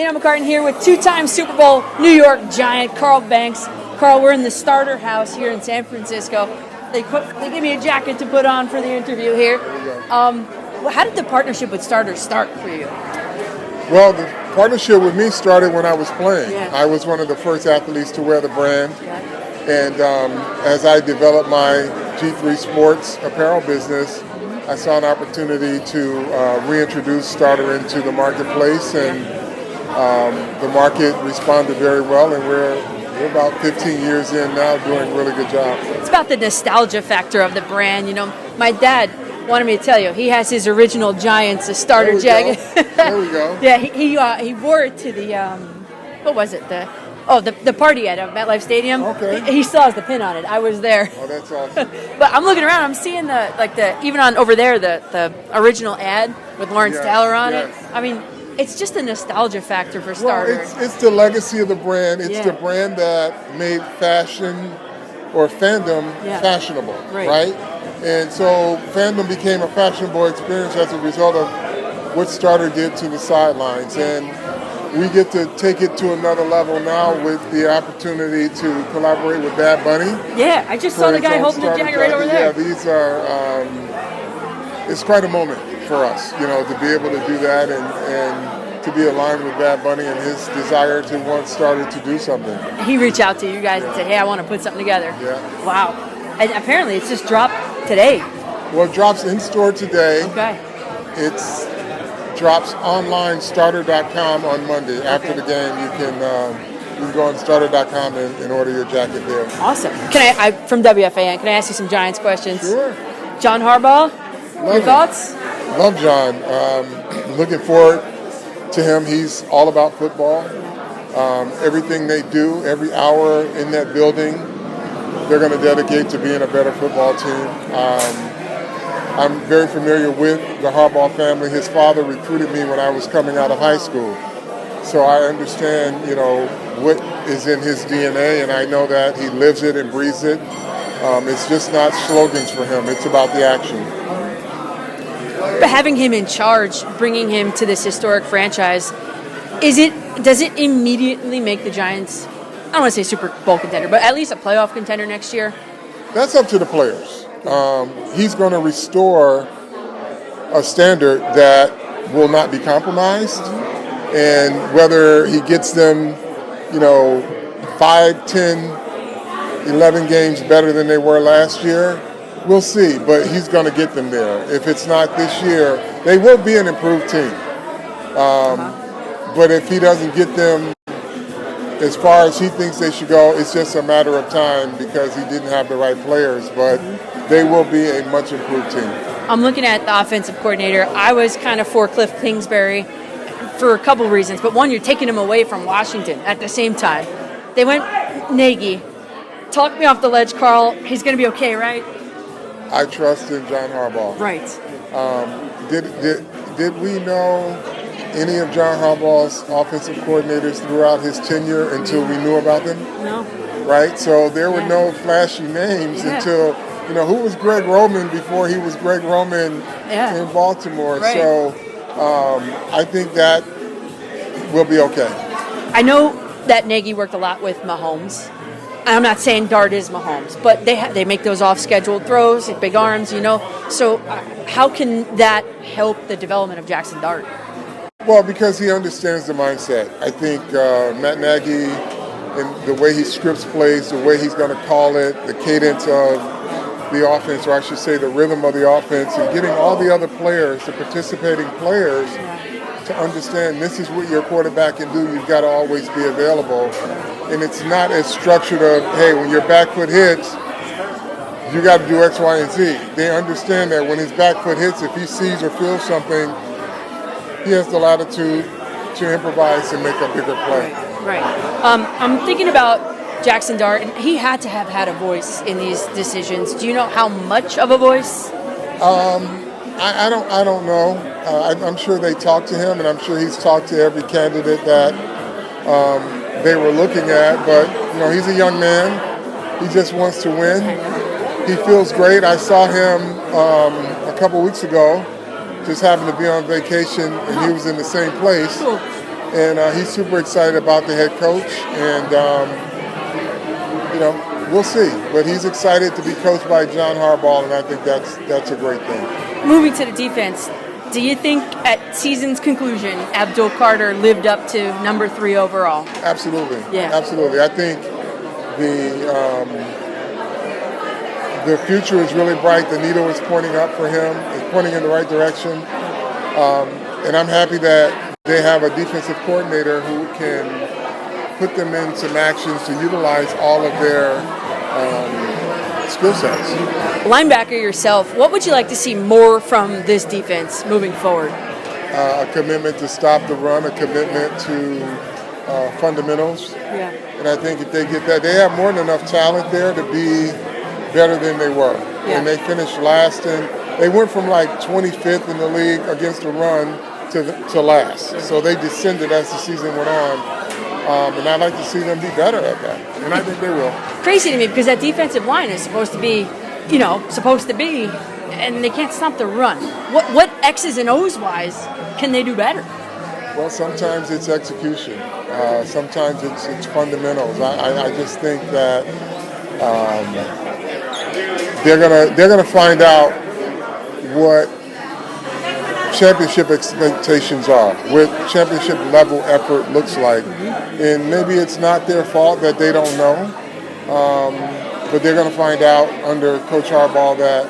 Danielle McCartan here with two-time Super Bowl New York Giant Carl Banks. Carl, we're in the starter house here in San Francisco. They gave me a jacket to put on for the interview here. How did the partnership with Starter start for you? Well, the partnership with me started when I was playing. Yeah. I was one of the first athletes to wear the brand. Yeah. And as I developed my G3 Sports apparel business, I saw an opportunity to reintroduce Starter into the marketplace, and the market responded very well, and we're about 15 years in now, doing a really good job. It's about the nostalgia factor of the brand. You know, my dad wanted me to tell you, he has his original Giants Starter jacket. There we go. Yeah, he wore it to the what was it? The party at MetLife Stadium. Okay. He still has the pin on it. I was there. Oh, that's awesome. But I'm looking around. I'm seeing even on over there the original ad with Lawrence Taylor on it. I mean, it's just a nostalgia factor for Starter. Well, it's the legacy of the brand. It's the brand that made fashion or fandom fashionable, right? And so fandom became a fashionable experience as a result of what Starter did to the sidelines. And we get to take it to another level now with the opportunity to collaborate with Bad Bunny. Yeah, I just saw the guy holding the jacket right over there. Yeah, these are, it's quite a moment for us, you know, to be able to do that and to be aligned with Bad Bunny and his desire to want Starter to do something. He reached out to you guys and said, hey, I want to put something together. Yeah. Wow. And apparently it's just dropped today. Well, it drops in store today. Okay. It's drops online, starter.com on Monday. After the game, you can go on starter.com and order your jacket there. Awesome. Can I from WFAN, can I ask you some Giants questions? Sure. John Harbaugh, your thoughts? Love John. Looking forward to him. He's all about football. Everything they do, every hour in that building, they're going to dedicate to being a better football team. I'm very familiar with the Harbaugh family. His father recruited me when I was coming out of high school. So I understand, you know, what is in his DNA, and I know that he lives it and breathes it. It's just not slogans for him. It's about the action. But having him in charge, bringing him to this historic franchise, does it immediately make the Giants, I don't want to say Super Bowl contender, but at least a playoff contender next year? That's up to the players. He's going to restore a standard that will not be compromised, and whether he gets them, you know, 5, 10, 11 games better than they were last year, we'll see, but he's going to get them there. If it's not this year, they will be an improved team. But if he doesn't get them as far as he thinks they should go, it's just a matter of time because he didn't have the right players, but they will be a much improved team. I'm looking at the offensive coordinator. I was kind of for Cliff Kingsbury for a couple of reasons, but one, you're taking him away from Washington at the same time. They went Nagy. Talk me off the ledge, Carl. He's going to be okay, right? I trust in John Harbaugh. Right. Did we know any of John Harbaugh's offensive coordinators throughout his tenure until we knew about them? No. Right? So there were no flashy names until, you know, who was Greg Roman before he was Greg Roman in Baltimore? Right. So I think that will be okay. I know that Nagy worked a lot with Mahomes. I'm not saying Dart is Mahomes, but they make those off-scheduled throws, big arms, you know. So how can that help the development of Jackson Dart? Well, because he understands the mindset. I think Matt Nagy and the way he scripts plays, the way he's going to call it, the cadence of the offense, or I should say the rhythm of the offense, and getting all the other players, the participating players, to understand this is what your quarterback can do. You've got to always be available. And it's not as structured of, hey, when your back foot hits, you got to do X, Y, and Z. They understand that when his back foot hits, if he sees or feels something, he has the latitude to improvise and make a bigger play. Right. I'm thinking about Jackson Dart, and he had to have had a voice in these decisions. Do you know how much of a voice? I don't know. I'm sure they talked to him, and I'm sure he's talked to every candidate that they were looking at. But you know, he's a young man. He just wants to win. He feels great. I saw him a couple weeks ago, just happened to be on vacation, and he was in the same place. and he's super excited about the head coach. And we'll see. But he's excited to be coached by John Harbaugh, and I think that's a great thing. Moving to the defense, do you think at season's conclusion, Abdul Carter lived up to number 3 overall? Absolutely. Yeah. Absolutely. I think the future is really bright. The needle is pointing up for him. It's pointing in the right direction. And I'm happy that they have a defensive coordinator who can put them in some actions to utilize all of their skill sets. Linebacker yourself, what would you like to see more from this defense moving forward? A commitment to stop the run, a commitment to fundamentals. Yeah. And I think if they get that, they have more than enough talent there to be better than they were. Yeah. And they finished last, and they went from like 25th in the league against the run to last. So they descended as the season went on. And I'd like to see them be better at that. And I think they will. Crazy to me because that defensive line is supposed to be, and they can't stop the run. What X's and O's wise can they do better? Well, sometimes it's execution. Sometimes it's fundamentals. I just think that they're gonna find out what championship expectations are, what championship level effort looks like, and maybe it's not their fault that they don't know, but they're going to find out under Coach Harbaugh that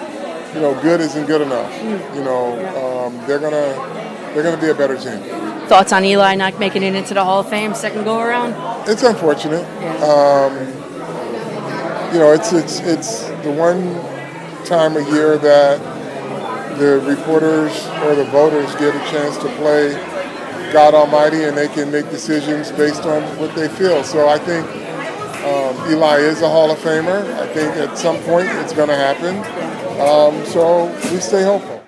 good isn't good enough. They're going to be a better team. Thoughts on Eli not making it into the Hall of Fame second go around? It's unfortunate. Yeah. It's the one time a year that the reporters or the voters get a chance to play God Almighty, and they can make decisions based on what they feel. So I think Eli is a Hall of Famer. I think at some point it's going to happen. So we stay hopeful.